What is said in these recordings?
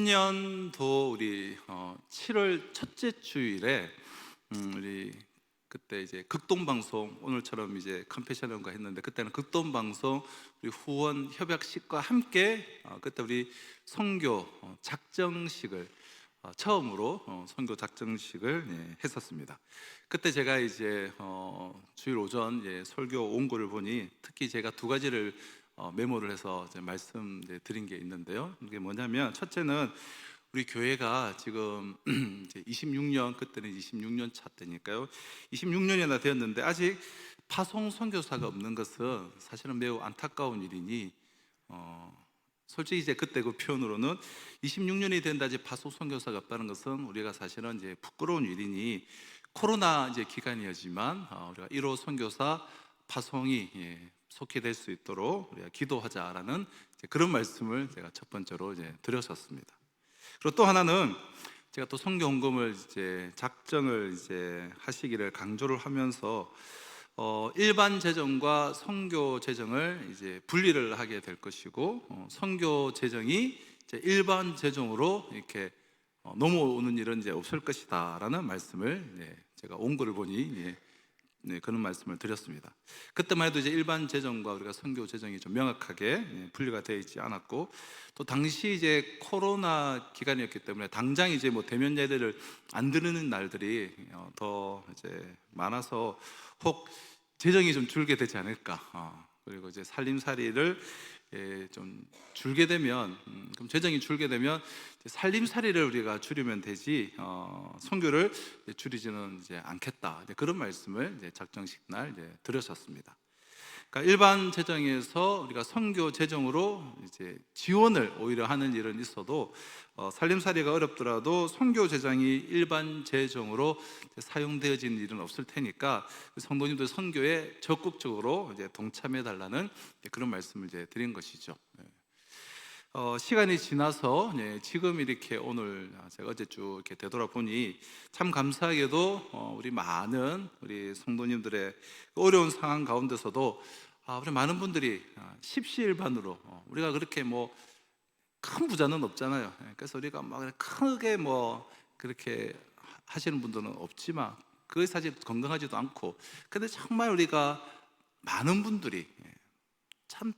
년도 우리 7월 첫째 주일에 우리 그때 이제 극동 방송, 오늘처럼 이제 컴패션과 했는데 그때는 극동 방송 우리 후원 협약식과 함께 그때 우리 선교 작정식을 처음으로 선교 작정식을 했었습니다. 그때 제가 이제 주일 오전 설교 원고를 보니 특히 제가 두 가지를 메모를 해서 이제 말씀드린 게 있는데요. 이게 뭐냐면 첫째는 우리 교회가 지금 이제 26년, 그때는 26년 차 때니까요. 26년이나 되었는데 아직 파송 선교사가 없는 것은 사실은 매우 안타까운 일이니 솔직히 이제 그때 그 표현으로는 26년이 된다 아직 파송 선교사가 없다는 것은 우리가 사실은 이제 부끄러운 일이니 코로나 이제 기간이었지만 우리가 1호 선교사 파송이 속히 될 수 있도록 우리가 기도하자라는 그런 말씀을 제가 첫 번째로 이제 드렸었습니다. 그리고 또 하나는 제가 또 선교 헌금을 이제 작정을 이제 하시기를 강조를 하면서 일반 재정과 선교 재정을 이제 분리를 하게 될 것이고 선교 재정이 이제 일반 재정으로 이렇게 넘어오는 일은 이제 없을 것이다라는 말씀을 제가 원고를 보니 그런 말씀을 드렸습니다. 그때만 해도 이제 일반 재정과 우리가 선교 재정이 좀 명확하게 분리가 되어 있지 않았고, 또 당시 이제 코로나 기간이었기 때문에 당장 이제 뭐 대면 예배를 안 드리는 날들이 더 이제 많아서 혹 재정이 좀 줄게 되지 않을까. 그리고 이제 살림살이를 좀 줄게 되면 그럼 재정이 줄게 되면 살림살이를 우리가 줄이면 되지 선교를 줄이지는 이제 않겠다, 이제 그런 말씀을 이제 작정식 날 드렸었습니다. 그러니까 일반 재정에서 우리가 선교 재정으로 이제 지원을 오히려 하는 일은 있어도 살림살이가 어렵더라도 선교 재정이 일반 재정으로 사용되어지는 일은 없을 테니까 성도님들 선교에 적극적으로 이제 동참해 달라는 그런 말씀을 이제 드린 것이죠. 시간이 지나서 지금 이렇게 오늘 제가 어제 쭉 이렇게 되돌아보니 참 감사하게도 우리 많은 우리 성도님들의 어려운 상황 가운데서도 우리 많은 분들이 십시일반으로 우리가 그렇게 뭐 큰 부자는 없잖아요. 그래서 우리가 막 크게 뭐 그렇게 하시는 분들은 없지만 그게 사실 건강하지도 않고, 근데 정말 우리가 많은 분들이 참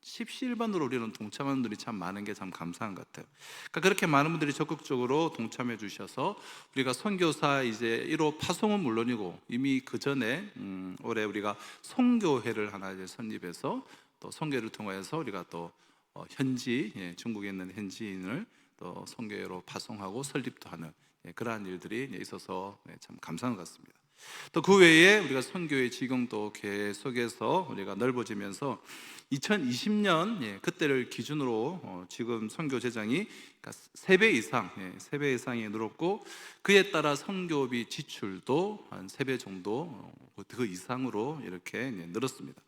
십시일반으로 우리는 동참하는 분들이 참 많은 게 참 감사한 것 같아요. 그러니까 그렇게 많은 분들이 적극적으로 동참해 주셔서 우리가 선교사 이제 1호 파송은 물론이고 이미 그 전에 올해 우리가 선교회를 하나 이제 설립해서 또 선교를 통해서 우리가 또 현지 중국에 있는 현지인을 또 선교회로 파송하고 설립도 하는 그러한 일들이 있어서 참 감사한 것 같습니다. 또 그 외에 우리가 선교의 지경도 계속해서 우리가 넓어지면서 2020년 그때를 기준으로 지금 선교 재정이 3배 이상, 3배 이상이 늘었고 그에 따라 선교비 지출도 한 3배 정도 그 이상으로 이렇게 늘었습니다.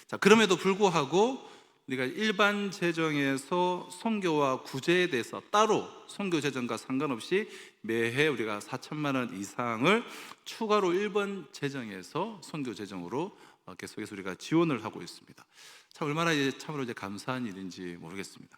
자, 그럼에도 불구하고 우리가 일반 재정에서 선교와 구제에 대해서 따로 선교 재정과 상관없이 매해 우리가 4천만 원 이상을 추가로 일반 재정에서 선교 재정으로 계속해서 우리가 지원을 하고 있습니다. 참 얼마나 참으로 감사한 일인지 모르겠습니다.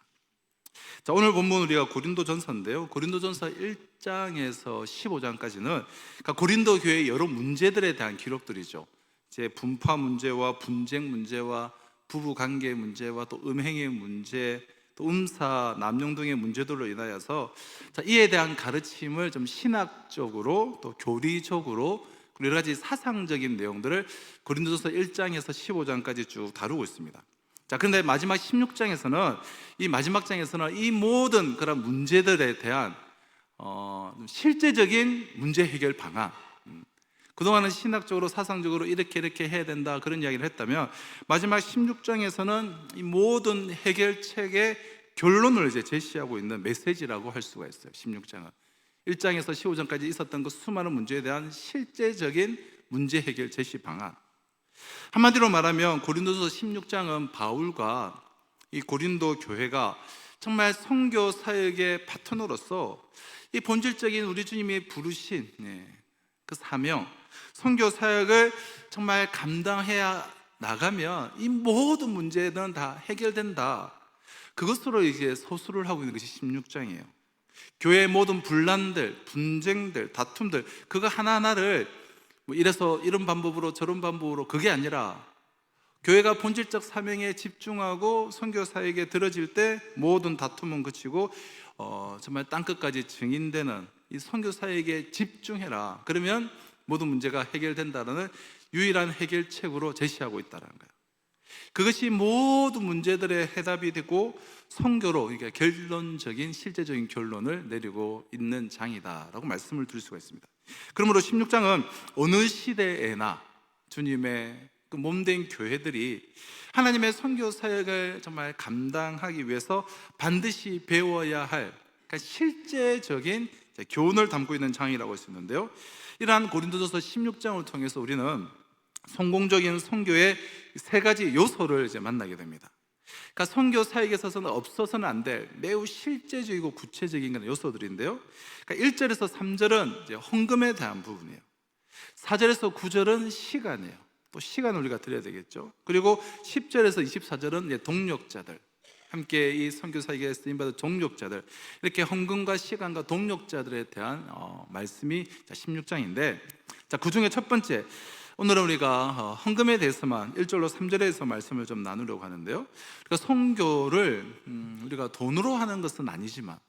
자, 오늘 본문 우리가 고린도전서인데요. 고린도전서 1장에서 15장까지는 그러니까 고린도 교회의 여러 문제들에 대한 기록들이죠. 이제 분파 문제와 분쟁 문제와 부부 관계 문제와 또 음행의 문제, 또 음사, 남용 등의 문제들로 인하여서 이에 대한 가르침을 좀 신학적으로 또 교리적으로 그리고 여러 가지 사상적인 내용들을 고린도전서 1장에서 15장까지 쭉 다루고 있습니다. 자, 그런데 마지막 16장에서는 이 모든 그런 문제들에 대한 실제적인 문제 해결 방안, 그동안은 신학적으로 사상적으로 이렇게 해야 된다 그런 이야기를 했다면 마지막 16장에서는 이 모든 해결책의 결론을 이제 제시하고 있는 메시지라고 할 수가 있어요. 16장은 1장에서 15장까지 있었던 그 수많은 문제에 대한 실제적인 문제 해결 제시 방안, 한마디로 말하면 고린도서 16장은 바울과 이 고린도 교회가 정말 선교 사역의 파트너로서 이 본질적인 우리 주님이 부르신 그 사명, 선교 사역을 정말 감당해야 나가면 이 모든 문제는 다 해결된다, 그것으로 이제 서술을 하고 있는 것이 16장이에요. 교회의 모든 분란들, 분쟁들, 다툼들, 그거 하나하나를 뭐 이래서 이런 방법으로 저런 방법으로, 그게 아니라 교회가 본질적 사명에 집중하고 선교 사역에 들어질 때 모든 다툼은 그치고 정말 땅끝까지 증인되는 이 선교 사역에 집중해라. 그러면 모든 문제가 해결된다는 유일한 해결책으로 제시하고 있다는 거예요. 그것이 모든 문제들의 해답이 되고 선교로, 그러니까 결론적인 실제적인 결론을 내리고 있는 장이다라고 말씀을 드릴 수가 있습니다. 그러므로 16장은 어느 시대에나 주님의 그 몸된 교회들이 하나님의 선교 사역을 정말 감당하기 위해서 반드시 배워야 할, 그러니까 실제적인 교훈을 담고 있는 장이라고 할 수 있는데요, 이러한 고린도전서 16장을 통해서 우리는 성공적인 선교의 세 가지 요소를 이제 만나게 됩니다. 그러니까 선교 사역에 있어서는 없어서는 안 될 매우 실제적이고 구체적인 그런 요소들인데요, 그러니까 1절에서 3절은 이제 헌금에 대한 부분이에요. 4절에서 9절은 시간이에요. 또 시간을 우리가 드려야 되겠죠. 그리고 10절에서 24절은 이제 동력자들, 함께 이 선교 사역에 쓰임받은 동력자들, 이렇게 헌금과 시간과 동력자들에 대한 말씀이 16장인데, 자, 그 중에 첫 번째, 오늘은 우리가 헌금에 대해서만 1절로 3절에서 말씀을 좀 나누려고 하는데요, 그러니까 선교를 우리가 돈으로 하는 것은 아니지만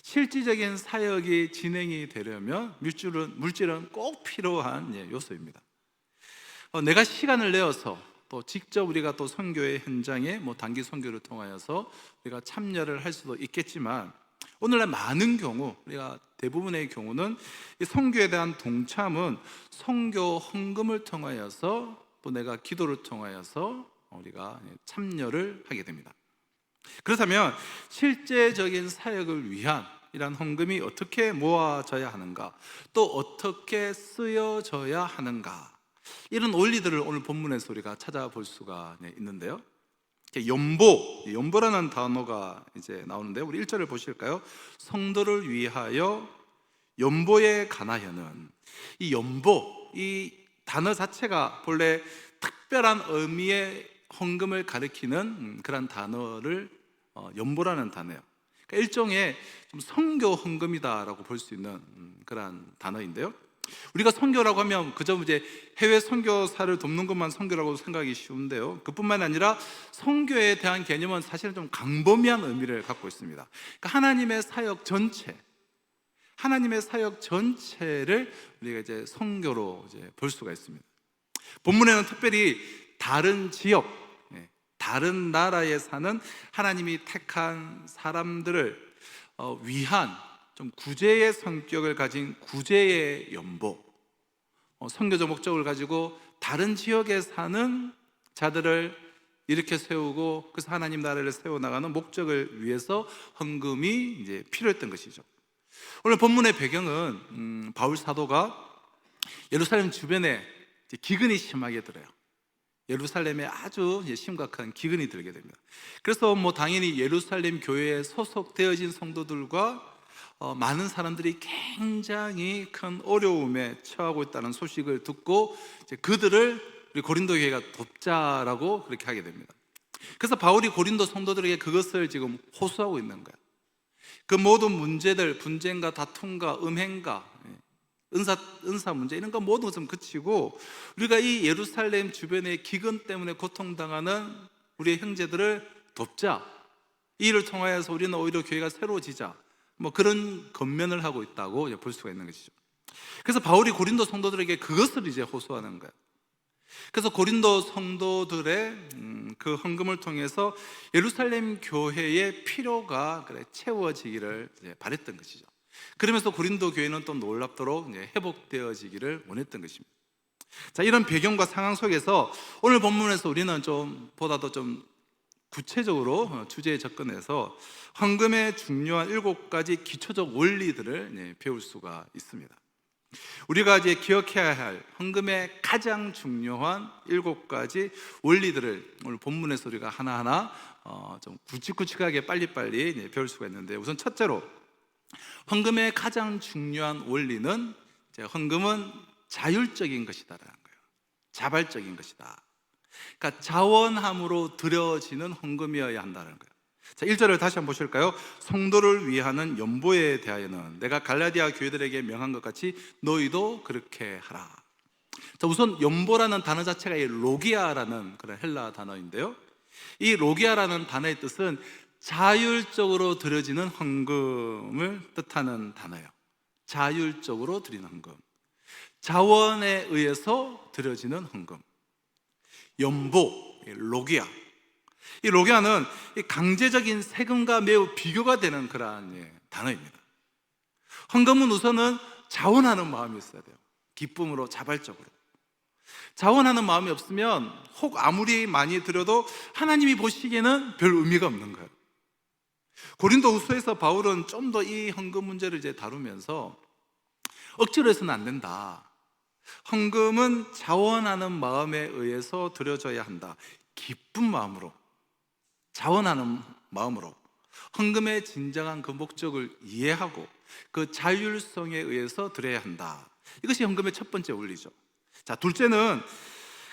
실질적인 사역이 진행이 되려면 물질은 꼭 필요한 요소입니다. 내가 시간을 내어서 또 직접 우리가 또 선교의 현장에 뭐 단기 선교를 통하여서 우리가 참여를 할 수도 있겠지만, 오늘날 많은 경우, 우리가 대부분의 경우는 이 선교에 대한 동참은 선교 헌금을 통하여서 또 내가 기도를 통하여서 우리가 참여를 하게 됩니다. 그렇다면 실제적인 사역을 위한 이러한 헌금이 어떻게 모아져야 하는가, 또 어떻게 쓰여져야 하는가, 이런 원리들을 오늘 본문에서 우리가 찾아볼 수가 있는데요, 연보라는 단어가 이제 나오는데, 우리 1절을 보실까요? 성도를 위하여 연보에 관하여는, 이 연보, 이 단어 자체가 본래 특별한 의미의 헌금을 가리키는 그런 단어를 연보라는 단어예요. 그러니까 일종의 좀 선교 헌금이다라고 볼 수 있는 그런 단어인데요, 우리가 선교라고 하면 그저 이제 해외 선교사를 돕는 것만 선교라고 생각하기 쉬운데요, 그뿐만 아니라 선교에 대한 개념은 사실은 좀 광범위한 의미를 갖고 있습니다. 그러니까 하나님의 사역 전체를 우리가 이제 선교로 이제 볼 수가 있습니다. 본문에는 특별히 다른 지역, 다른 나라에 사는 하나님이 택한 사람들을 위한 좀 구제의 성격을 가진 구제의 연보, 선교적 목적을 가지고 다른 지역에 사는 자들을 이렇게 세우고, 그래서 하나님 나라를 세워나가는 목적을 위해서 헌금이 이제 필요했던 것이죠. 오늘 본문의 배경은 바울 사도가 예루살렘 주변에 기근이 심하게 들어요. 예루살렘에 아주 심각한 기근이 들게 됩니다. 그래서 뭐 당연히 예루살렘 교회에 소속되어진 성도들과 많은 사람들이 굉장히 큰 어려움에 처하고 있다는 소식을 듣고 이제 그들을 우리 고린도 교회가 돕자라고 그렇게 하게 됩니다. 그래서 바울이 고린도 성도들에게 그것을 지금 호소하고 있는 거예요. 그 모든 문제들, 분쟁과 다툼과 음행과 은사 문제, 이런 거 모든 것은 그치고 우리가 이 예루살렘 주변의 기근 때문에 고통당하는 우리의 형제들을 돕자, 이 일을 통하여서 우리는 오히려 교회가 새로워지자, 뭐 그런 권면을 하고 있다고 볼 수가 있는 것이죠. 그래서 바울이 고린도 성도들에게 그것을 이제 호소하는 거예요. 그래서 고린도 성도들의 그 헌금을 통해서 예루살렘 교회의 필요가 채워지기를 바랬던 것이죠. 그러면서 고린도 교회는 또 놀랍도록 회복되어지기를 원했던 것입니다. 자, 이런 배경과 상황 속에서 오늘 본문에서 우리는 좀 보다도 좀 구체적으로 주제에 접근해서 헌금의 중요한 7가지 기초적 원리들을 배울 수가 있습니다. 우리가 이제 기억해야 할 헌금의 가장 중요한 7가지 원리들을 오늘 본문에서 우리가 하나하나 좀 굵직굵직하게 빨리빨리 배울 수가 있는데, 우선 첫째로 헌금의 가장 중요한 원리는 헌금은 자율적인 것이다라는 거예요. 자발적인 것이다. 그러니까 자원함으로 드려지는 헌금이어야 한다는 거예요. 자, 1절을 다시 한번 보실까요? 성도를 위하는 연보에 대하여는 내가 갈라디아 교회들에게 명한 것 같이 너희도 그렇게 하라. 자, 우선 연보라는 단어 자체가 이 로기아라는 그런 헬라 단어인데요, 이 로기아라는 단어의 뜻은 자율적으로 드려지는 헌금을 뜻하는 단어예요. 자율적으로 드리는 헌금, 자원에 의해서 드려지는 헌금. 연보, 로기아. 이 로기아는 강제적인 세금과 매우 비교가 되는 그러한 단어입니다. 헌금은 우선은 자원하는 마음이 있어야 돼요. 기쁨으로, 자발적으로. 자원하는 마음이 없으면 혹 아무리 많이 드려도 하나님이 보시기에는 별 의미가 없는 거예요. 고린도후서에서 바울은 좀 더 이 헌금 문제를 이제 다루면서 억지로 해서는 안 된다. 헌금은 자원하는 마음에 의해서 드려져야 한다. 기쁜 마음으로, 자원하는 마음으로 헌금의 진정한 그 목적을 이해하고 그 자율성에 의해서 드려야 한다. 이것이 헌금의 첫 번째 원리죠. 자, 둘째는,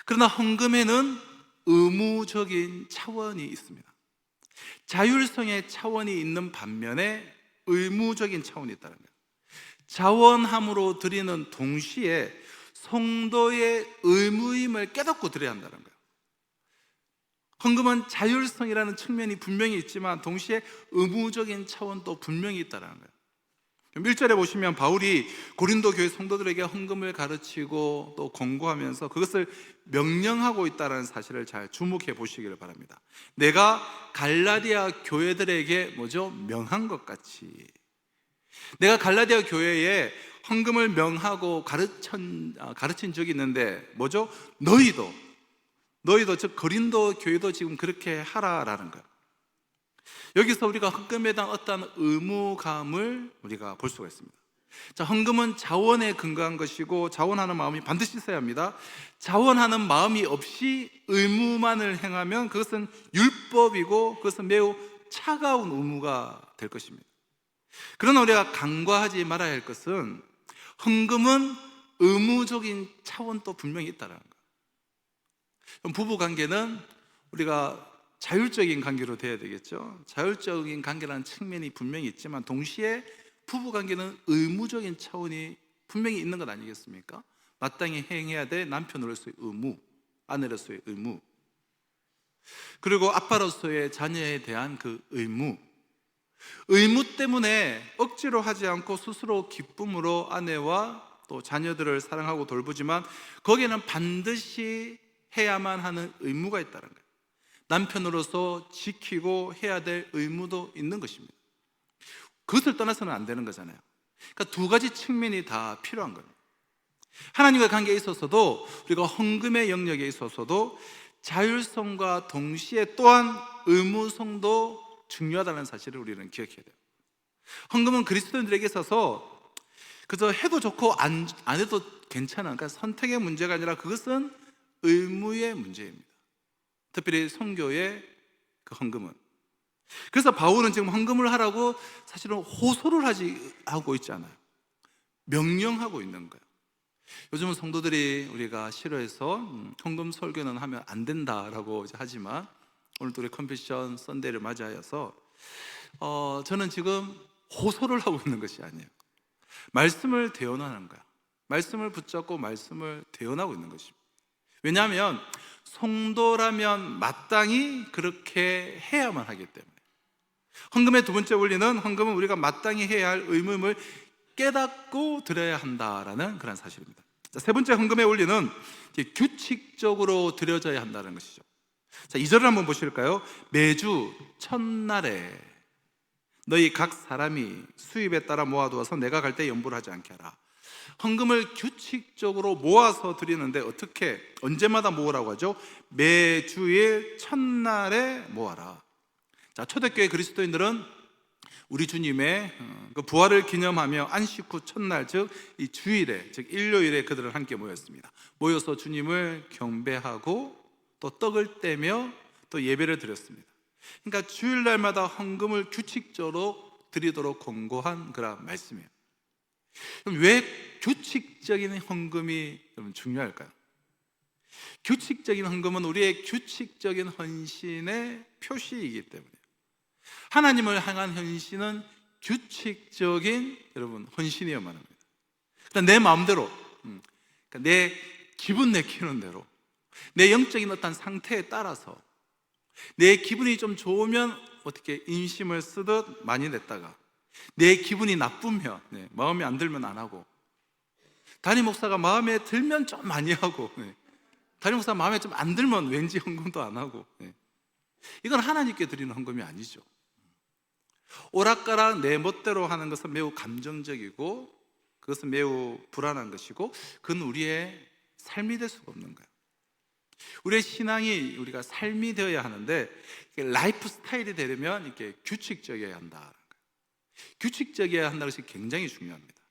그러나 헌금에는 의무적인 차원이 있습니다. 자율성의 차원이 있는 반면에 의무적인 차원이 있다는 거예요. 자원함으로 드리는 동시에 성도의 의무임을 깨닫고 드려야 한다는 거예요. 헌금은 자율성이라는 측면이 분명히 있지만 동시에 의무적인 차원도 분명히 있다는 거예요. 1절에 보시면 바울이 고린도 교회 성도들에게 헌금을 가르치고 또 권고하면서 그것을 명령하고 있다는 사실을 잘 주목해 보시기를 바랍니다. 내가 갈라디아 교회들에게 명한 것 같이. 내가 갈라디아 교회에 헌금을 명하고 가르친 적이 있는데 너희도 즉 고린도 교회도 지금 그렇게 하라라는 거예요. 여기서 우리가 헌금에 대한 어떤 의무감을 우리가 볼 수가 있습니다. 자, 헌금은 자원에 근거한 것이고 자원하는 마음이 반드시 있어야 합니다. 자원하는 마음이 없이 의무만을 행하면 그것은 율법이고 그것은 매우 차가운 의무가 될 것입니다. 그러나 우리가 간과하지 말아야 할 것은 헌금은 의무적인 차원도 분명히 있다는 거예요. 부부 관계는 우리가 자율적인 관계로 돼야 되겠죠. 자율적인 관계라는 측면이 분명히 있지만 동시에 부부 관계는 의무적인 차원이 분명히 있는 것 아니겠습니까? 마땅히 행해야 될 남편으로서의 의무, 아내로서의 의무, 그리고 아빠로서의 자녀에 대한 그 의무 때문에 억지로 하지 않고 스스로 기쁨으로 아내와 또 자녀들을 사랑하고 돌보지만 거기에는 반드시 해야만 하는 의무가 있다는 거예요. 남편으로서 지키고 해야 될 의무도 있는 것입니다. 그것을 떠나서는 안 되는 거잖아요. 그러니까 두 가지 측면이 다 필요한 겁니다. 하나님과의 관계에 있어서도, 우리가 헌금의 영역에 있어서도 자율성과 동시에 또한 의무성도 중요하다는 사실을 우리는 기억해야 돼요. 헌금은 그리스도인들에게 있어서 그저 해도 좋고 안 해도 괜찮은, 그러니까 선택의 문제가 아니라 그것은 의무의 문제입니다. 특별히 선교의 그 헌금은. 그래서 바울은 지금 헌금을 하라고 사실은 호소를 하고 있지 않아요. 명령하고 있는 거예요. 요즘은 성도들이 우리가 싫어해서 헌금 설교는 하면 안 된다라고 하지만 오늘도 우리 컨피션 선데이를 맞이하여서 저는 지금 호소를 하고 있는 것이 아니에요. 말씀을 대언하는 거야. 말씀을 붙잡고 말씀을 대언하고 있는 것입니다. 왜냐하면 성도라면 마땅히 그렇게 해야만 하기 때문에. 헌금의 두 번째 원리는, 헌금은 우리가 마땅히 해야 할 의무임을 깨닫고 드려야 한다라는 그런 사실입니다. 자, 세 번째 헌금의 원리는 규칙적으로 드려져야 한다는 것이죠. 자, 2절을 한번 보실까요? 매주 첫날에 너희 각 사람이 수입에 따라 모아두어서 내가 갈 때 연부를 하지 않게 하라. 헌금을 규칙적으로 모아서 드리는데 어떻게, 언제마다 모으라고 하죠? 매주일 첫날에 모아라. 자, 초대교회 그리스도인들은 우리 주님의 그 부활을 기념하며 안식 후 첫날, 즉 이 주일에, 즉 일요일에 그들은 함께 모였습니다. 모여서 주님을 경배하고 또 떡을 떼며 또 예배를 드렸습니다. 그러니까 주일날마다 헌금을 규칙적으로 드리도록 권고한 그런 말씀이에요. 그럼 왜 규칙적인 헌금이 중요할까요? 규칙적인 헌금은 우리의 규칙적인 헌신의 표시이기 때문이에요. 하나님을 향한 헌신은 규칙적인 여러분 헌신이어야만 합니다. 그러니까 내 마음대로, 그러니까 내 기분 내키는 대로, 내 영적인 어떤 상태에 따라서 내 기분이 좀 좋으면 어떻게 인심을 쓰듯 많이 냈다가 내 기분이 나쁘면, 마음에 안 들면 안 하고, 담임 목사가 마음에 들면 좀 많이 하고, 담임 목사가 마음에 좀 안 들면 왠지 헌금도 안 하고, 이건 하나님께 드리는 헌금이 아니죠. 오락가락 내 멋대로 하는 것은 매우 감정적이고 그것은 매우 불안한 것이고 그건 우리의 삶이 될 수가 없는 거예요. 우리의 신앙이 우리가 삶이 되어야 하는데 라이프 스타일이 되려면 이렇게 규칙적이어야 한다. 규칙적이어야 한다는 것이 굉장히 중요합니다.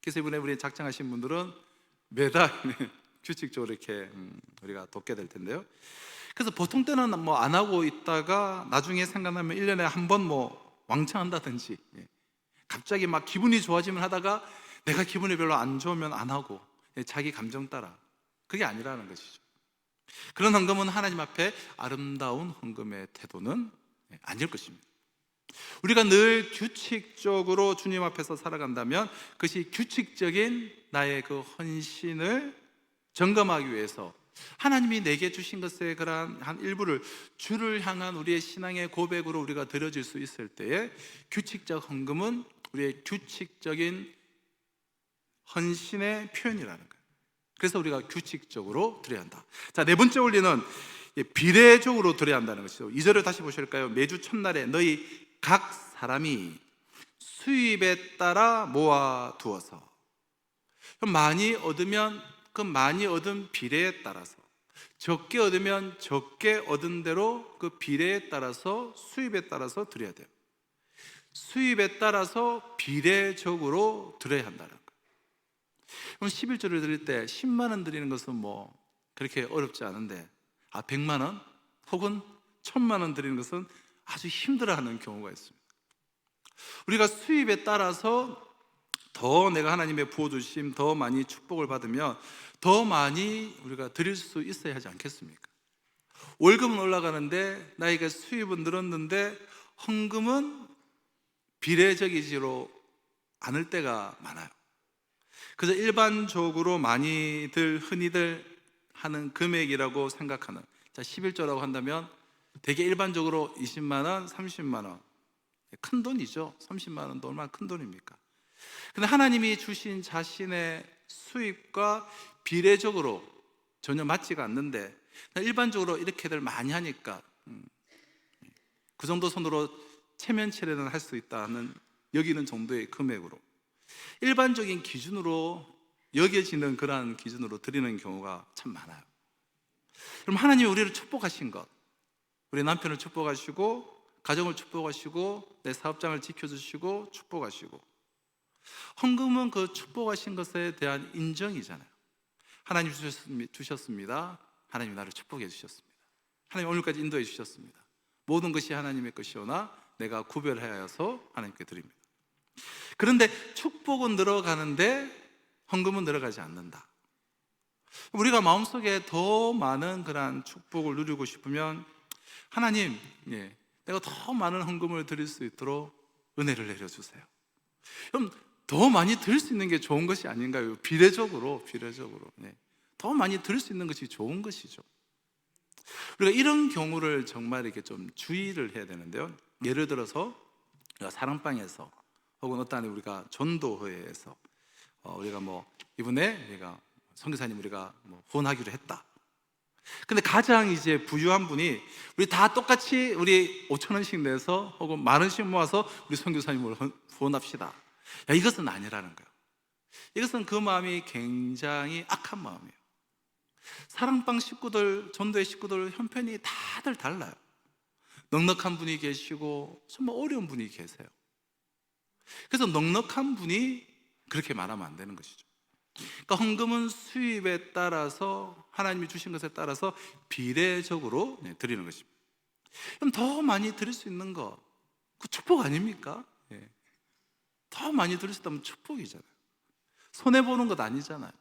그래서 이번에 우리 작정하신 분들은 매달 규칙적으로 이렇게 우리가 돕게 될 텐데요. 그래서 보통 때는 뭐 안 하고 있다가 나중에 생각나면 1년에 한 번 뭐 왕창 한다든지, 갑자기 막 기분이 좋아지면 하다가 내가 기분이 별로 안 좋으면 안 하고 자기 감정 따라, 그게 아니라는 것이죠. 그런 헌금은 하나님 앞에 아름다운 헌금의 태도는 아닐 것입니다. 우리가 늘 규칙적으로 주님 앞에서 살아간다면 그것이 규칙적인 나의 그 헌신을 점검하기 위해서 하나님이 내게 주신 것의 그러한 한 일부를 주를 향한 우리의 신앙의 고백으로 우리가 드려질 수 있을 때에 규칙적 헌금은 우리의 규칙적인 헌신의 표현이라는 거예요. 그래서 우리가 규칙적으로 드려야 한다. 자, 네 번째 원리는 비례적으로 드려야 한다는 것이죠. 2절을 다시 보실까요? 매주 첫날에 너희 각 사람이 수입에 따라 모아 두어서, 많이 얻으면 그 많이 얻은 비례에 따라서, 적게 얻으면 적게 얻은 대로 그 비례에 따라서 수입에 따라서 드려야 돼요. 수입에 따라서 비례적으로 드려야 한다는 거예요. 그럼 11조를 드릴 때 10만 원 드리는 것은 뭐 그렇게 어렵지 않은데 100만 원 혹은 1000만 원 드리는 것은 아주 힘들어하는 경우가 있습니다. 우리가 수입에 따라서 더 내가 하나님의 부어주심, 더 많이 축복을 받으면 더 많이 우리가 드릴 수 있어야 하지 않겠습니까? 월급은 올라가는데 나에게 수입은 늘었는데 헌금은 비례적이지로 않을 때가 많아요. 그래서 일반적으로 많이들 흔히들 하는 금액이라고 생각하는, 자 11조라고 한다면 되게 일반적으로 20만 원, 30만 원, 큰 돈이죠. 30만 원도 얼마나 큰 돈입니까? 근데 하나님이 주신 자신의 수입과 비례적으로 전혀 맞지가 않는데 일반적으로 이렇게들 많이 하니까 그 정도 손으로 체면치레는 할 수 있다는 여기는 정도의 금액으로 일반적인 기준으로 여겨지는 그러한 기준으로 드리는 경우가 참 많아요. 그럼 하나님이 우리를 축복하신 것, 우리 남편을 축복하시고 가정을 축복하시고 내 사업장을 지켜주시고 축복하시고, 헌금은 그 축복하신 것에 대한 인정이잖아요. 하나님 주셨습니다. 하나님 나를 축복해 주셨습니다. 하나님 오늘까지 인도해 주셨습니다. 모든 것이 하나님의 것이오나 내가 구별하여서 하나님께 드립니다. 그런데 축복은 늘어가는데 헌금은 늘어가지 않는다. 우리가 마음속에 더 많은 그러한 축복을 누리고 싶으면 하나님, 내가 더 많은 헌금을 드릴 수 있도록 은혜를 내려주세요. 그럼 더 많이 드릴 수 있는 게 좋은 것이 아닌가요? 비례적으로 더 많이 드릴 수 있는 것이 좋은 것이죠. 우리가 이런 경우를 정말 이렇게 좀 주의를 해야 되는데요. 예를 들어서 우리가 사랑방에서 혹은 어떤 우리가 전도회에서 우리가 뭐 이번에 우리가 선교사님 우리가 뭐 후원하기로 했다. 근데 가장 이제 부유한 분이 우리 다 똑같이 우리 5,000원씩 내서 혹은 10,000원씩 모아서 우리 선교사님을 후원합시다. 이것은 아니라는 거예요. 이것은 그 마음이 굉장히 악한 마음이에요. 사랑방 식구들, 전도의 식구들 형편이 다들 달라요. 넉넉한 분이 계시고 정말 어려운 분이 계세요. 그래서 넉넉한 분이 그렇게 말하면 안 되는 것이죠. 그러니까 헌금은 수입에 따라서 하나님이 주신 것에 따라서 비례적으로 드리는 것입니다. 그럼 더 많이 드릴 수 있는 거, 그 축복 아닙니까? 더 많이 드릴 수 있다면 축복이잖아요. 손해보는 것 아니잖아요.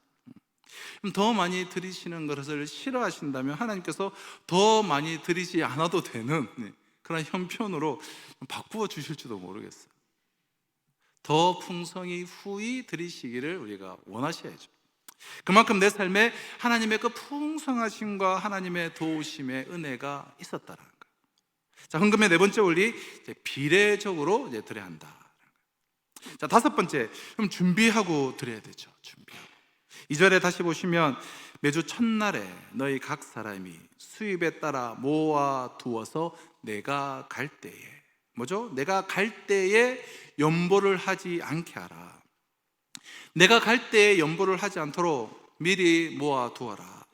그럼 더 많이 드리시는 것을 싫어하신다면 하나님께서 더 많이 드리지 않아도 되는 그런 형편으로 바꾸어 주실지도 모르겠어요. 더 풍성히 후히 드리시기를 우리가 원하셔야죠. 그만큼 내 삶에 하나님의 그 풍성하심과 하나님의 도우심의 은혜가 있었다라는 거예요. 자, 헌금의 네 번째 원리, 이제 비례적으로 이제 드려야 한다. 자, 다섯 번째, 그럼 준비하고 드려야 되죠. 준비하고. 2절에 다시 보시면 매주 첫날에 너희 각 사람이 수입에 따라 모아 두어서 내가 갈 때에, 뭐죠? 내가 갈 때에 연보를 하지 않게 하라. 내가 갈 때에 연보를 하지 않도록 미리 모아 두어라.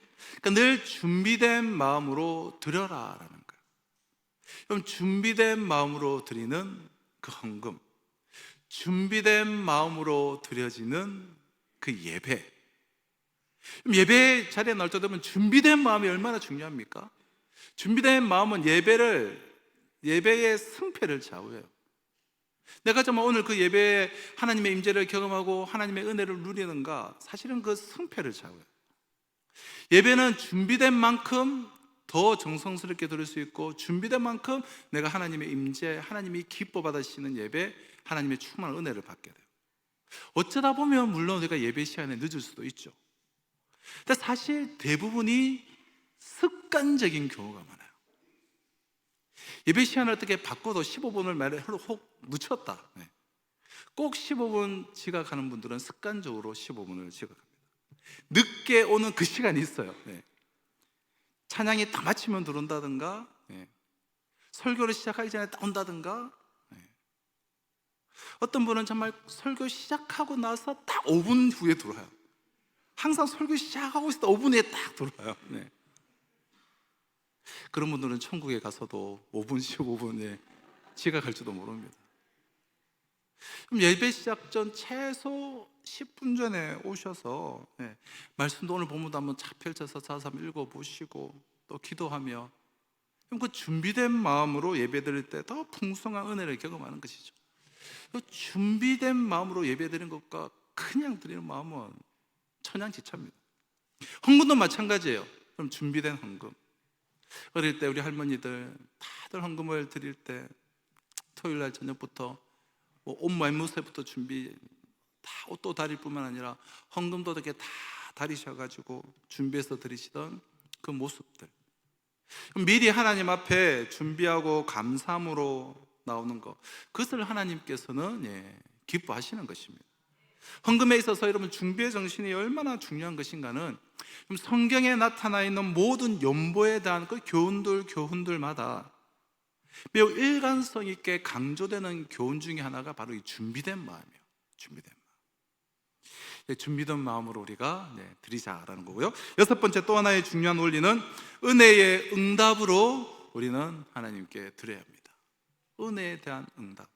그러니까 늘 준비된 마음으로 드려라라는 거예요. 그럼 준비된 마음으로 드리는 그 헌금, 준비된 마음으로 드려지는 그 예배. 예배 자리에 나올 때 되면 준비된 마음이 얼마나 중요합니까? 준비된 마음은 예배의 승패를 좌우해요. 내가 정말 오늘 그 예배에 하나님의 임재를 경험하고 하나님의 은혜를 누리는가, 사실은 그 승패를 좌우해요. 예배는 준비된 만큼 더 정성스럽게 드릴 수 있고, 준비된 만큼 내가 하나님의 임재, 하나님이 기뻐 받으시는 예배, 하나님의 충만한 은혜를 받게 돼요. 어쩌다 보면 물론 우리가 예배 시간에 늦을 수도 있죠. 근데 사실 대부분이 습관적인 경우가 많아요. 예배 시간을 어떻게 바꿔도 15분을 말에 혹 늦췄다. 꼭 15분 지각하는 분들은 습관적으로 15분을 지각합니다. 늦게 오는 그 시간이 있어요. 찬양이 다 마치면 들어온다든가, 설교를 시작하기 전에 딱 온다든가, 어떤 분은 정말 설교 시작하고 나서 딱 5분 후에 들어와요. 항상 설교 시작하고 있을 때 5분 후에 딱 들어와요. 그런 분들은 천국에 가서도 5분, 15분에 지각할지도 모릅니다. 그럼 예배 시작 전 최소 10분 전에 오셔서 말씀도 오늘 본문도 한번 쫙 펼쳐서 자서 한번 읽어보시고 또 기도하며, 그럼 그 준비된 마음으로 예배 드릴 때 더 풍성한 은혜를 경험하는 것이죠. 그 준비된 마음으로 예배 드리는 것과 그냥 드리는 마음은 천양지차입니다. 헌금도 마찬가지예요. 그럼 준비된 헌금. 어릴 때 우리 할머니들 다들 헌금을 드릴 때 토요일 날 저녁부터 옷 말무새부터 준비, 다 옷도 다릴 뿐만 아니라 헌금도 이렇게 다 다리셔가지고 준비해서 드리시던 그 모습들, 미리 하나님 앞에 준비하고 감사함으로 나오는 것, 그것을 하나님께서는 기뻐하시는 것입니다. 헌금에 있어서 여러분 준비의 정신이 얼마나 중요한 것인가는 성경에 나타나 있는 모든 연보에 대한 그 교훈들마다 매우 일관성 있게 강조되는 교훈 중에 하나가 바로 이 준비된 마음이에요. 준비된 마음으로 우리가 드리자라는 거고요. 여섯 번째, 또 하나의 중요한 원리는 은혜의 응답으로 우리는 하나님께 드려야 합니다. 은혜에 대한 응답,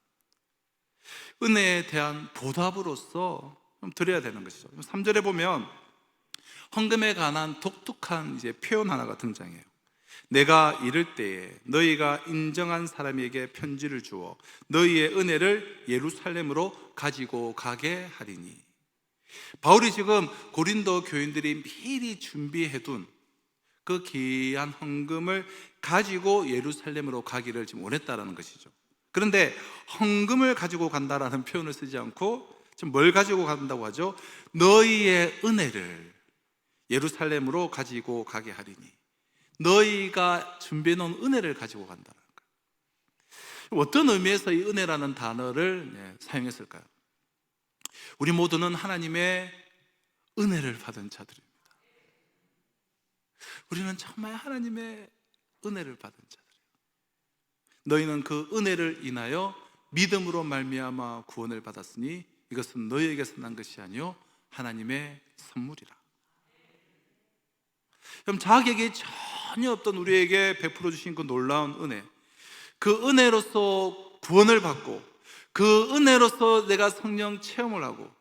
은혜에 대한 보답으로서 드려야 되는 것이죠. 3절에 보면 헌금에 관한 독특한 표현 하나가 등장해요. 내가 이를 때에 너희가 인정한 사람에게 편지를 주어 너희의 은혜를 예루살렘으로 가지고 가게 하리니. 바울이 지금 고린도 교인들이 미리 준비해둔 그 귀한 헌금을 가지고 예루살렘으로 가기를 지금 원했다라는 것이죠. 그런데 헌금을 가지고 간다라는 표현을 쓰지 않고 지금 뭘 가지고 간다고 하죠? 너희의 은혜를 예루살렘으로 가지고 가게 하리니. 너희가 준비해놓은 은혜를 가지고 간다는 거예요. 어떤 의미에서 이 은혜라는 단어를 사용했을까요? 우리 모두는 하나님의 은혜를 받은 자들입니다. 우리는 정말 하나님의 은혜를 받은 자들이에요. 너희는 그 은혜를 인하여 믿음으로 말미암아 구원을 받았으니 이것은 너희에게서 난 것이 아니요 하나님의 선물이라. 그럼 자격이 전혀 없던 우리에게 베풀어 주신 그 놀라운 은혜, 그 은혜로서 구원을 받고, 그 은혜로서 내가 성령 체험을 하고,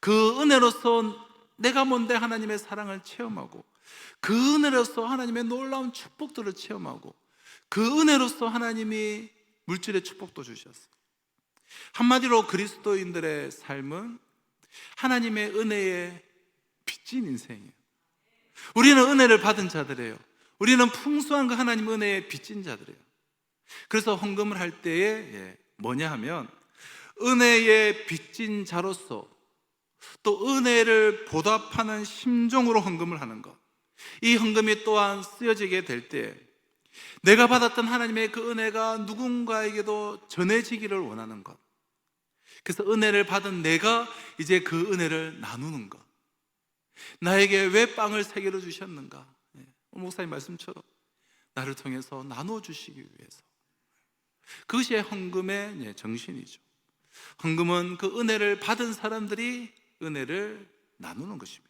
그 은혜로서 내가 뭔데 하나님의 사랑을 체험하고, 그 은혜로서 하나님의 놀라운 축복들을 체험하고, 그 은혜로서 하나님이 물질의 축복도 주셨어요. 한마디로 그리스도인들의 삶은 하나님의 은혜에 빚진 인생이에요. 우리는 은혜를 받은 자들이에요. 우리는 풍성한 그 하나님의 은혜에 빚진 자들이에요. 그래서 헌금을 할 때에 뭐냐 하면 은혜의 빚진 자로서 또 은혜를 보답하는 심정으로 헌금을 하는 것. 이 헌금이 또한 쓰여지게 될 때 내가 받았던 하나님의 그 은혜가 누군가에게도 전해지기를 원하는 것. 그래서 은혜를 받은 내가 이제 그 은혜를 나누는 것. 나에게 왜 빵을 3개로 주셨는가? 목사님 말씀처럼 나를 통해서 나누어 주시기 위해서. 그것이 헌금의 정신이죠. 헌금은 그 은혜를 받은 사람들이 은혜를 나누는 것입니다.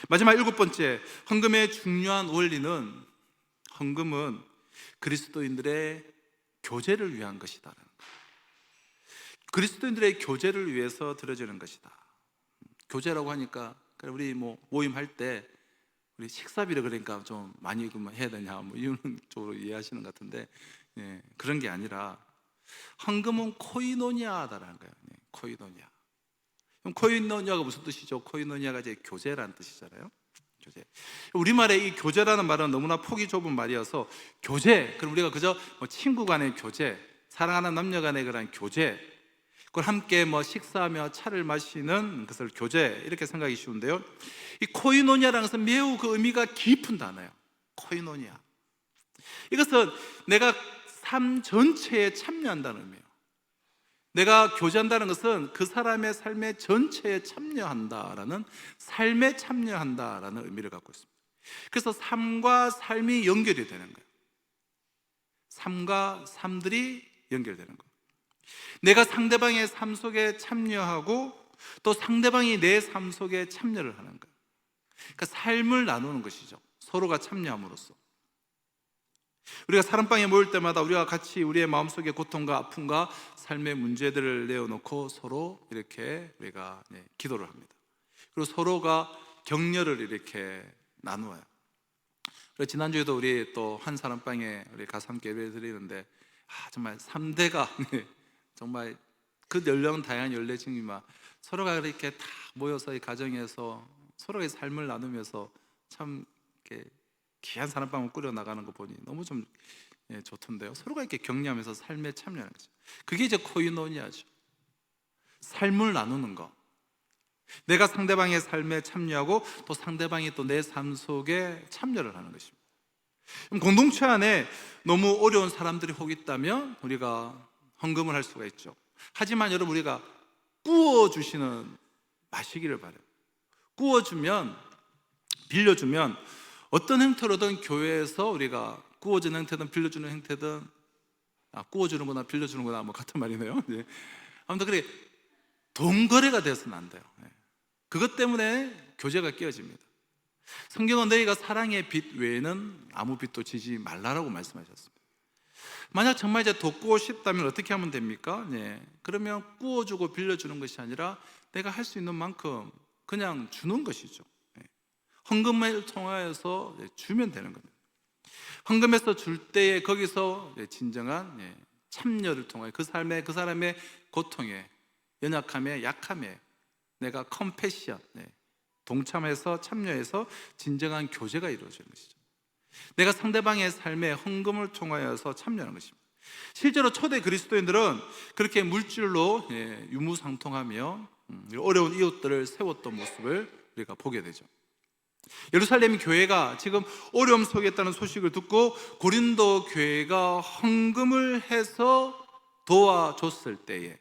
마지막 7번째, 헌금의 중요한 원리는 헌금은 그리스도인들의 교제를 위한 것이다. 그리스도인들의 교제를 위해서 드려지는 것이다. 교제라고 하니까 우리 모임할 때 우리 식사비를 그러니까 좀 많이 해야 되냐 이런 쪽으로 이해하시는 것 같은데, 그런 게 아니라 헌금은 코이노니아다라는 거예요. 코이노니아. 그럼 코이노니아가 무슨 뜻이죠? 코이노니아가 이제 교제라는 뜻이잖아요. 교제. 우리말에 이 교제라는 말은 너무나 폭이 좁은 말이어서 교제, 그럼 우리가 그저 친구 간의 교제, 사랑하는 남녀 간의 그런 교제, 그걸 함께 식사하며 차를 마시는 것을 교제, 이렇게 생각하기 쉬운데요, 이 코이노니아라는 것은 매우 그 의미가 깊은 단어예요. 코이노니아. 이것은 내가 삶 전체에 참여한다는 의미예요. 내가 교제한다는 것은 그 사람의 삶의 전체에 참여한다라는, 삶에 참여한다라는 의미를 갖고 있습니다. 그래서 삶과 삶이 연결이 되는 거예요. 삶과 삶들이 연결되는 거예요. 내가 상대방의 삶 속에 참여하고 또 상대방이 내 삶 속에 참여를 하는 거예요. 그러니까 삶을 나누는 것이죠. 서로가 참여함으로써. 우리가 사랑방에 모일 때마다 우리가 같이 우리의 마음속의 고통과 아픔과 삶의 문제들을 내어놓고 서로 이렇게 우리가 기도를 합니다. 그리고 서로가 격려를 이렇게 나누어요. 그래서 지난주에도 우리 또 한 사랑방에 우리 가서 함께 예배 드리는데, 정말 3대가 정말 그 연령 다양한 연령층이지만 서로가 이렇게 다 모여서 이 가정에서 서로의 삶을 나누면서 참 이렇게 귀한 사랑방을 꾸려 나가는 거 보니 너무 좀 좋던데요. 서로가 이렇게 격려하면서 삶에 참여하는 거죠. 그게 이제 코이노니아죠. 삶을 나누는 거. 내가 상대방의 삶에 참여하고 또 상대방이 또 내 삶 속에 참여를 하는 것입니다. 그럼 공동체 안에 너무 어려운 사람들이 혹 있다면 우리가 헌금을 할 수가 있죠. 하지만 여러분, 우리가 구워주시는 마시기를 바라요. 구워주면, 빌려주면 어떤 형태로든 교회에서 우리가 구워주는 형태든 빌려주는 형태든, 구워주는 거나 빌려주는 거나 같은 말이네요. 아무튼 그래, 돈 거래가 되어서는 안 돼요. 그것 때문에 교제가 깨어집니다. 성경은 너희가 사랑의 빚 외에는 아무 빚도 지지 말라라고 말씀하셨습니다. 만약 정말 이제 돕고 싶다면 어떻게 하면 됩니까? 그러면 구워주고 빌려주는 것이 아니라 내가 할 수 있는 만큼 그냥 주는 것이죠. 헌금을 통하여서 주면 되는 겁니다. 헌금에서 줄 때에 거기서 진정한 참여를 통하여 그 삶에, 그 사람의 고통에, 연약함에, 약함에 내가 컴패션, 동참해서 참여해서 진정한 교제가 이루어지는 것이죠. 내가 상대방의 삶에 헌금을 통하여서 참여하는 것입니다. 실제로 초대 그리스도인들은 그렇게 물질로 유무상통하며 어려운 이웃들을 세웠던 모습을 우리가 보게 되죠. 예루살렘 교회가 지금 어려움 속에 있다는 소식을 듣고 고린도 교회가 헌금을 해서 도와줬을 때에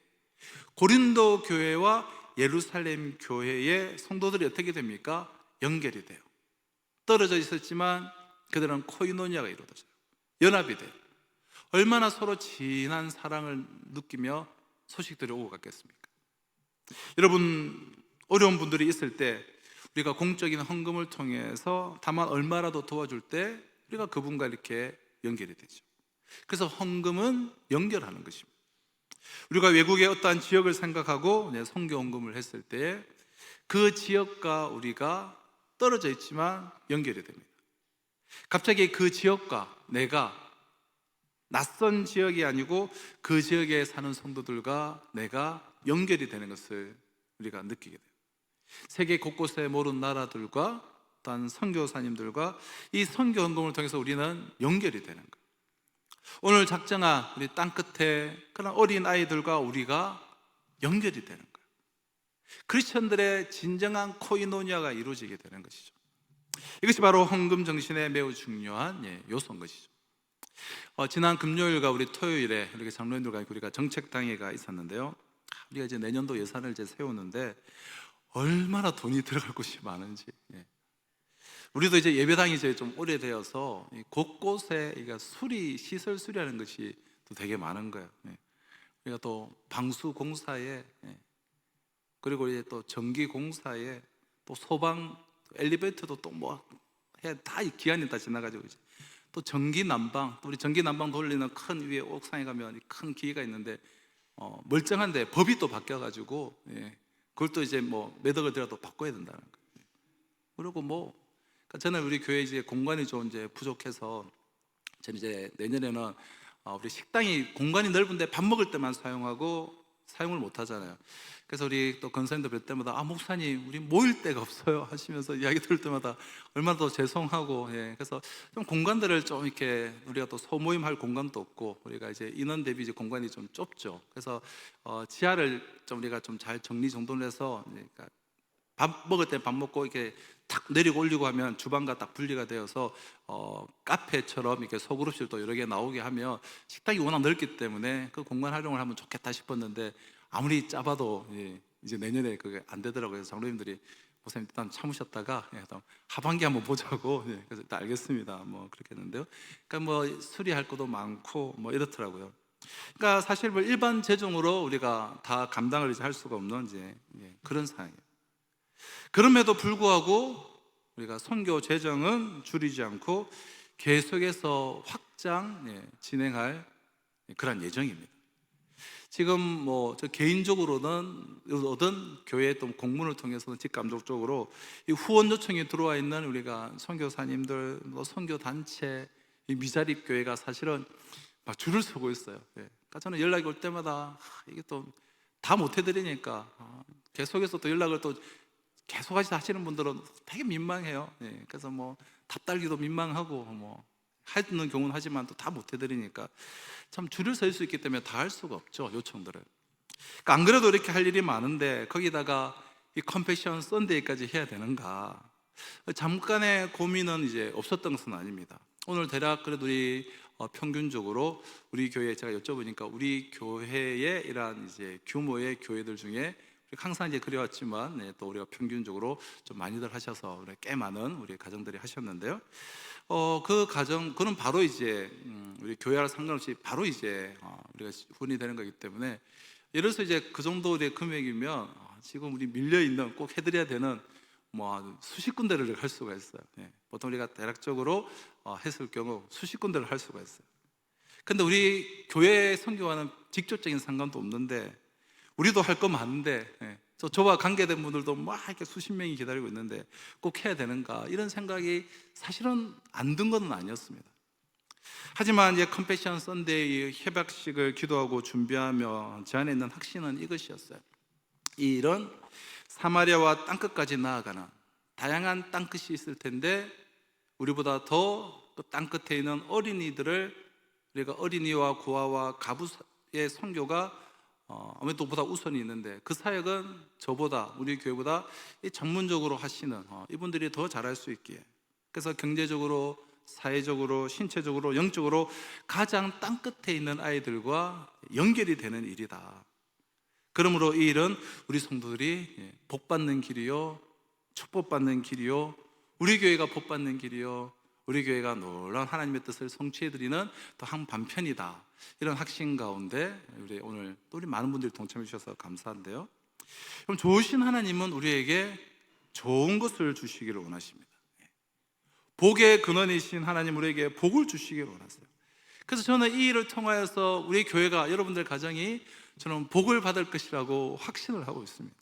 고린도 교회와 예루살렘 교회의 성도들이 어떻게 됩니까? 연결이 돼요. 떨어져 있었지만 그들은 코이노니아가 이루어져요. 연합이 돼요. 얼마나 서로 진한 사랑을 느끼며 소식들이 오고 갔겠습니까? 여러분, 어려운 분들이 있을 때 우리가 공적인 헌금을 통해서 다만 얼마라도 도와줄 때 우리가 그분과 이렇게 연결이 되죠. 그래서 헌금은 연결하는 것입니다. 우리가 외국의 어떠한 지역을 생각하고 선교 헌금을 했을 때 그 지역과 우리가 떨어져 있지만 연결이 됩니다. 갑자기 그 지역과 내가 낯선 지역이 아니고 그 지역에 사는 성도들과 내가 연결이 되는 것을 우리가 느끼게 돼요. 세계 곳곳에 모든 나라들과 또한 선교사님들과 이 선교 헌금을 통해서 우리는 연결이 되는 거예요. 오늘 작정한 우리 땅끝에 그런 어린 아이들과 우리가 연결이 되는 거예요. 크리스천들의 진정한 코이노니아가 이루어지게 되는 것이죠. 이것이 바로 헌금 정신의 매우 중요한 요소인 것이죠. 지난 금요일과 우리 토요일에 이렇게 장로님들과 우리가 정책당회가 있었는데요. 우리가 이제 내년도 예산을 이제 세우는데 얼마나 돈이 들어갈 곳이 많은지. 우리도 이제 예배당이 이제 좀 오래되어서 곳곳에 수리, 시설 수리하는 것이 또 되게 많은 거예요. 우리가 또 방수 공사에, 그리고 이제 또 전기 공사에, 또 소방, 엘리베이터도 또 뭐 해 다 기한이 다 지나가지고 이제 또 전기 난방, 또 우리 전기 난방 돌리는 큰 위에 옥상에 가면 큰 기계가 있는데 멀쩡한데 법이 또 바뀌어가지고 그걸 또 이제 뭐 몇 억을 들여도 바꿔야 된다는 거예요. 그리고 뭐 그러니까 저는 우리 교회 이제 공간이 좀 이제 부족해서 저는 이제 내년에는 우리 식당이 공간이 넓은데 밥 먹을 때만 사용하고 사용을 못 하잖아요. 그래서 우리 또 권사님들 뵐 때마다 목사님 우리 모일 데가 없어요 하시면서 이야기 들을 때마다 얼마나 더 죄송하고, 그래서 좀 공간들을 좀 이렇게 우리가 또 소모임할 공간도 없고 우리가 이제 인원 대비 이제 공간이 좀 좁죠. 그래서 지하를 좀 우리가 좀 잘 정리정돈해서 그러니까 밥 먹을 때 밥 먹고 이렇게 탁 내리고 올리고 하면 주방과 딱 분리가 되어서 카페처럼 이렇게 소그룹실도 여러 개 나오게 하면 식당이 워낙 넓기 때문에 그 공간 활용을 하면 좋겠다 싶었는데 아무리 짜봐도 이제 내년에 그게 안 되더라고요. 그래서 장로님들이 목사님 일단 참으셨다가 하반기 한번 보자고 그래서 일단 알겠습니다 뭐 그렇게 했는데요. 그러니까 뭐 수리할 것도 많고 뭐 이렇더라고요. 그러니까 사실 뭐 일반 재정으로 우리가 다 감당을 이제 할 수가 없는 이제 그런 상황이에요. 그럼에도 불구하고 우리가 선교 재정은 줄이지 않고 계속해서 확장 진행할 그런 예정입니다. 지금 뭐 저 개인적으로는 얻은 교회 또 공문을 통해서는 직감독적으로 이 후원 요청이 들어와 있는 우리가 선교사님들, 뭐 선교 단체, 이 미자립 교회가 사실은 막 줄을 서고 있어요. 그러니까 저는 연락이 올 때마다 이게 또 다 못 해드리니까 계속해서 또 연락을 또 계속 하시는 분들은 되게 민망해요. 그래서 뭐 답달기도 민망하고 뭐 하는 경우는 하지만 또 다 못 해드리니까 참 줄을 설 수 있기 때문에 다 할 수가 없죠, 요청들을. 그러니까 안 그래도 이렇게 할 일이 많은데 거기다가 이 컴패션 썬데이까지 해야 되는가? 잠깐의 고민은 이제 없었던 것은 아닙니다. 오늘 대략 그래도 우리 평균적으로 우리 교회 제가 여쭤보니까 우리 교회의 이러한 이제 규모의 교회들 중에 항상 이제 그래왔지만 또 우리가 평균적으로 좀 많이들 하셔서 꽤 많은 우리 가정들이 하셨는데요. 그 가정 그는 바로 이제 우리 교회와 상관없이 바로 이제 우리가 후원이 되는 거기 때문에 예를 들어서 이제 그 정도의 금액이면 지금 우리 밀려 있는 꼭 해드려야 되는 뭐 수십 군데를 할 수가 있어요. 보통 우리가 대략적으로 했을 경우 수십 군데를 할 수가 있어요. 근데 우리 교회 선교와는 직접적인 상관도 없는데 우리도 할 거 많은데 저와 관계된 분들도 막 이렇게 수십 명이 기다리고 있는데 꼭 해야 되는가 이런 생각이 사실은 안 든 건 아니었습니다. 하지만 이제 컴패션 썬데이 협약식을 기도하고 준비하며 제 안에 있는 확신은 이것이었어요. 이런 사마리아와 땅끝까지 나아가는 다양한 땅끝이 있을 텐데 우리보다 더 그 땅끝에 있는 어린이들을 우리가 어린이와 고아와 가부의 선교가 아무래도 보다 우선이 있는데 그 사역은 저보다 우리 교회보다 전문적으로 하시는 이분들이 더 잘할 수 있기에 그래서 경제적으로 사회적으로 신체적으로 영적으로 가장 땅끝에 있는 아이들과 연결이 되는 일이다. 그러므로 이 일은 우리 성도들이 복받는 길이요 축복받는 길이요 우리 교회가 복받는 길이요 우리 교회가 놀라운 하나님의 뜻을 성취해드리는 또 한 반편이다. 이런 확신 가운데 우리 오늘 또 우리 많은 분들이 동참해 주셔서 감사한데요. 그럼 좋으신 하나님은 우리에게 좋은 것을 주시기를 원하십니다. 복의 근원이신 하나님 우리에게 복을 주시기를 원하세요. 그래서 저는 이 일을 통하여서 우리 교회가 여러분들 가정이 저는 복을 받을 것이라고 확신을 하고 있습니다.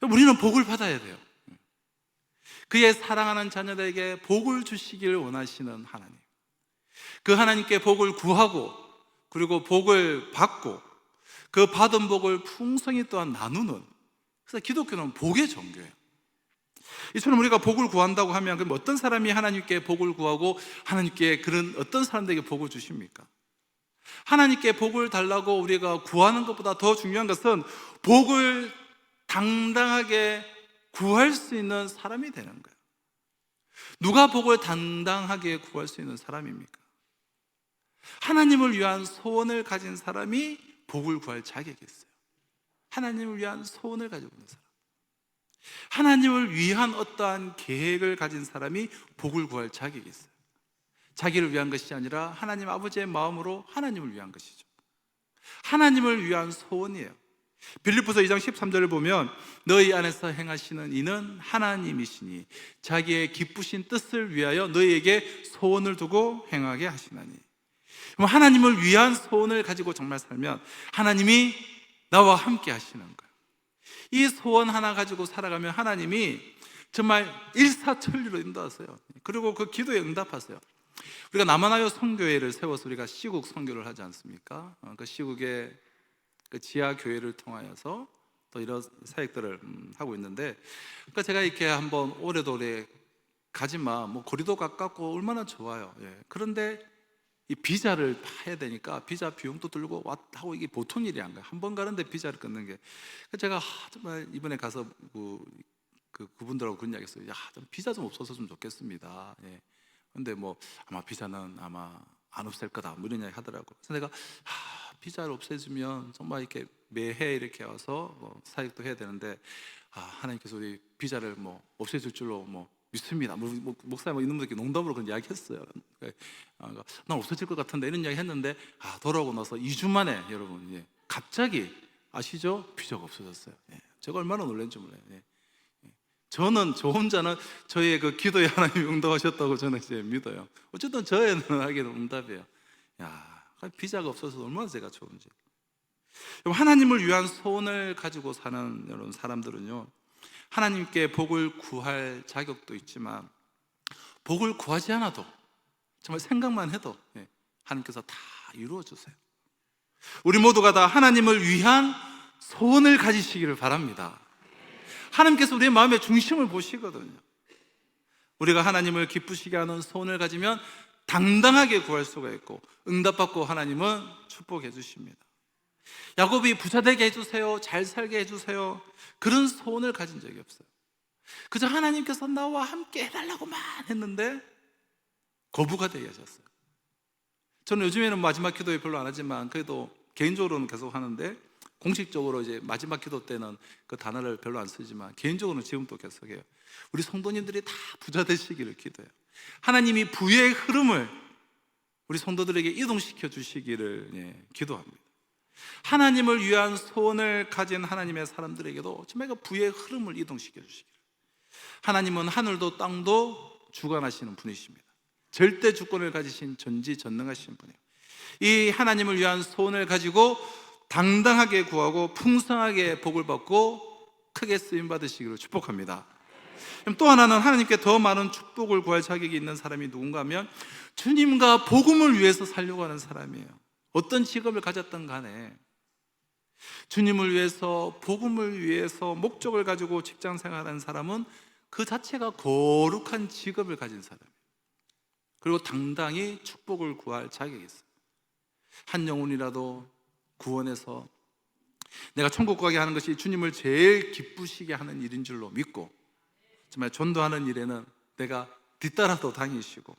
우리는 복을 받아야 돼요. 그의 사랑하는 자녀들에게 복을 주시기를 원하시는 하나님, 그 하나님께 복을 구하고 그리고 복을 받고 그 받은 복을 풍성히 또한 나누는, 그래서 기독교는 복의 종교예요. 이처럼 우리가 복을 구한다고 하면 그럼 어떤 사람이 하나님께 복을 구하고 하나님께 그런 어떤 사람들에게 복을 주십니까? 하나님께 복을 달라고 우리가 구하는 것보다 더 중요한 것은 복을 당당하게 구할 수 있는 사람이 되는 거예요. 누가 복을 당당하게 구할 수 있는 사람입니까? 하나님을 위한 소원을 가진 사람이 복을 구할 자격이 있어요. 하나님을 위한 소원을 가지고 있는 사람, 하나님을 위한 어떠한 계획을 가진 사람이 복을 구할 자격이 있어요. 자기를 위한 것이 아니라 하나님 아버지의 마음으로 하나님을 위한 것이죠. 하나님을 위한 소원이에요. 빌립보서 2장 13절을 보면 너희 안에서 행하시는 이는 하나님이시니 자기의 기쁘신 뜻을 위하여 너희에게 소원을 두고 행하게 하시나니. 그럼 하나님을 위한 소원을 가지고 정말 살면 하나님이 나와 함께 하시는 거예요. 이 소원 하나 가지고 살아가면 하나님이 정말 일사천리로 인도하세요. 그리고 그 기도에 응답하세요. 우리가 남한하여 선교회를 세워서 우리가 시국 선교를 하지 않습니까? 그 시국의 그 지하 교회를 통하여서 또 이런 사역들을 하고 있는데, 그러니까 제가 이렇게 한번 오래도래 가지마, 뭐 거리도 가깝고 얼마나 좋아요. 예. 그런데 이 비자를 해야 되니까 비자 비용도 들고 왔다고 이게 보통 일이 아닌 거예요. 한 번 가는데 비자를 끊는 게. 제가 정말 이번에 가서 그분들하고 그런 이야기 했어요. 좀 비자 좀 없어서 좋겠습니다. 예. 근데 뭐 아마 비자는 아마 안 없앨 거다 뭐 이런 이야기 하더라고. 그래서 내가 비자를 없애주면 정말 이렇게 매해 이렇게 와서 사역도 해야 되는데 하나님께서 우리 비자를 뭐 없애줄 줄로 뭐 믿습니다. 목사님 이놈들께 농담으로 그런 이야기 했어요. 난 없어질 것 같은데 이런 이야기 했는데 돌아오고 나서 2주 만에 여러분, 예, 갑자기 아시죠? 비자가 없어졌어요. 예, 제가 얼마나 놀란지 몰라요. 예. 저는 저 혼자는 저의 그 기도에 하나님이 응답하셨다고 저는 이제 믿어요. 어쨌든 저에는 하기는 응답이에요. 비자가 없어서 얼마나 제가 좋은지. 하나님을 위한 소원을 가지고 사는 여러분 사람들은요, 하나님께 복을 구할 자격도 있지만 복을 구하지 않아도 정말 생각만 해도 하나님께서 다 이루어 주세요. 우리 모두가 다 하나님을 위한 소원을 가지시기를 바랍니다. 하나님께서 우리의 마음의 중심을 보시거든요. 우리가 하나님을 기쁘시게 하는 소원을 가지면 당당하게 구할 수가 있고 응답받고 하나님은 축복해 주십니다. 야곱이 부자 되게 해주세요, 잘 살게 해주세요, 그런 소원을 가진 적이 없어요. 그저 하나님께서 나와 함께 해달라고만 했는데 거부가 되게 하셨어요. 저는 요즘에는 마지막 기도에 별로 안 하지만 그래도 개인적으로는 계속 하는데, 공식적으로 이제 마지막 기도 때는 그 단어를 별로 안 쓰지만 개인적으로는 지금도 계속해요. 우리 성도님들이 다 부자 되시기를 기도해요. 하나님이 부의 흐름을 우리 성도들에게 이동시켜 주시기를 기도합니다. 하나님을 위한 소원을 가진 하나님의 사람들에게도 정말 그 부의 흐름을 이동시켜 주시기를. 하나님은 하늘도 땅도 주관하시는 분이십니다. 절대 주권을 가지신 전지전능하신 분이에요. 이 하나님을 위한 소원을 가지고 당당하게 구하고 풍성하게 복을 받고 크게 쓰임 받으시기를 축복합니다. 또 하나는 하나님께 더 많은 축복을 구할 자격이 있는 사람이 누군가 하면 주님과 복음을 위해서 살려고 하는 사람이에요. 어떤 직업을 가졌든 간에 주님을 위해서, 복음을 위해서 목적을 가지고 직장 생활하는 사람은 그 자체가 거룩한 직업을 가진 사람이에요. 그리고 당당히 축복을 구할 자격이 있어요. 한 영혼이라도 구원해서 내가 천국 가게 하는 것이 주님을 제일 기쁘시게 하는 일인 줄로 믿고, 정말 전도하는 일에는 내가 뒤따라서 다니시고,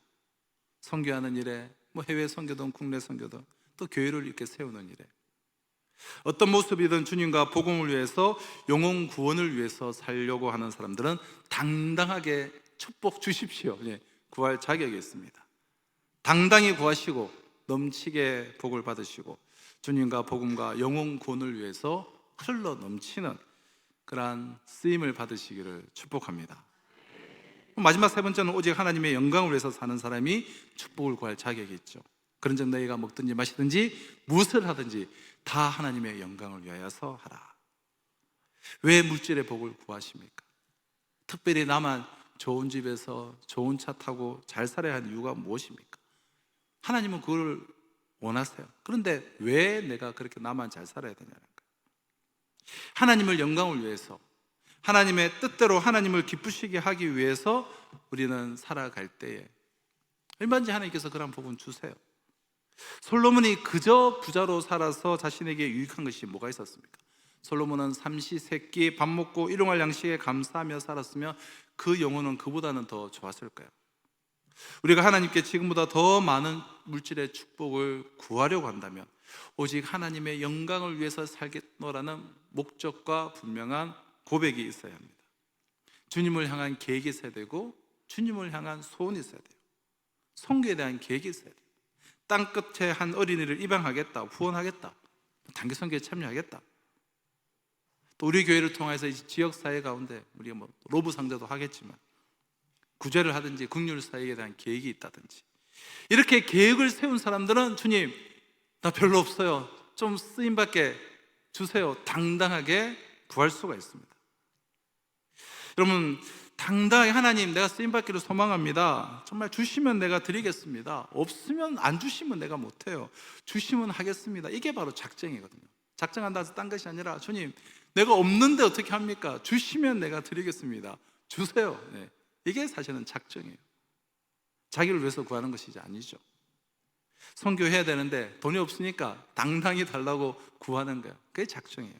선교하는 일에 뭐 해외 선교든 국내 선교든 또 교회를 이렇게 세우는 일에 어떤 모습이든 주님과 복음을 위해서, 영혼 구원을 위해서 살려고 하는 사람들은 당당하게 축복 주십시오. 구할 자격이 있습니다. 당당히 구하시고 넘치게 복을 받으시고 주님과 복음과 영혼 구원을 위해서 흘러 넘치는 그러한 쓰임을 받으시기를 축복합니다. 마지막 세 번째는 오직 하나님의 영광을 위해서 사는 사람이 축복을 구할 자격이 있죠. 그런즉 너희가 먹든지 마시든지 무엇을 하든지 다 하나님의 영광을 위하여서 하라. 왜 물질의 복을 구하십니까? 특별히 나만 좋은 집에서 좋은 차 타고 잘 살아야 하는 이유가 무엇입니까? 하나님은 그걸 원하세요. 그런데 왜 내가 그렇게 나만 잘 살아야 되냐는 거예요. 하나님을 영광을 위해서, 하나님의 뜻대로 하나님을 기쁘시게 하기 위해서 우리는 살아갈 때에 얼마든지 하나님께서 그런 복은 주세요. 솔로몬이 그저 부자로 살아서 자신에게 유익한 것이 뭐가 있었습니까? 솔로몬은 삼시세끼 밥 먹고 일용할 양식에 감사하며 살았으며 그 영혼은 그보다는 더 좋았을까요? 우리가 하나님께 지금보다 더 많은 물질의 축복을 구하려고 한다면 오직 하나님의 영광을 위해서 살겠노라는 목적과 분명한 고백이 있어야 합니다. 주님을 향한 계획이 있어야 되고 주님을 향한 소원이 있어야 돼요. 선교에 대한 계획이 있어야 돼요. 땅끝에 한 어린이를 입양하겠다, 후원하겠다, 단기 선교에 참여하겠다. 또 우리 교회를 통해서 지역사회 가운데 우리가 뭐 로브 상자도 하겠지만 구제를 하든지 긍휼사역에 대한 계획이 있다든지 이렇게 계획을 세운 사람들은 주님 나 별로 없어요, 좀 쓰임받게 주세요, 당당하게 구할 수가 있습니다. 여러분, 당당하게 하나님 내가 쓰임받기를 소망합니다, 정말 주시면 내가 드리겠습니다, 없으면 안 주시면 내가 못해요, 주시면 하겠습니다, 이게 바로 작정이거든요. 작정한다 해서 딴 것이 아니라 주님 내가 없는데 어떻게 합니까? 주시면 내가 드리겠습니다, 주세요. 네. 이게 사실은 작정이에요. 자기를 위해서 구하는 것이 아니죠. 선교해야 되는데 돈이 없으니까 당당히 달라고 구하는 거예요. 그게 작정이에요.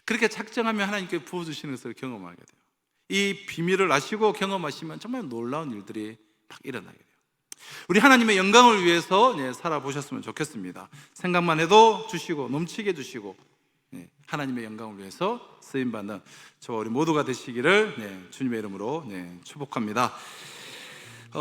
그렇게 작정하면 하나님께 부어주시는 것을 경험하게 돼요. 이 비밀을 아시고 경험하시면 정말 놀라운 일들이 막 일어나게 돼요. 우리 하나님의 영광을 위해서 살아보셨으면 좋겠습니다. 생각만 해도 주시고 넘치게 주시고 하나님의 영광을 위해서 쓰임받는 저와 우리 모두가 되시기를 주님의 이름으로 축복합니다.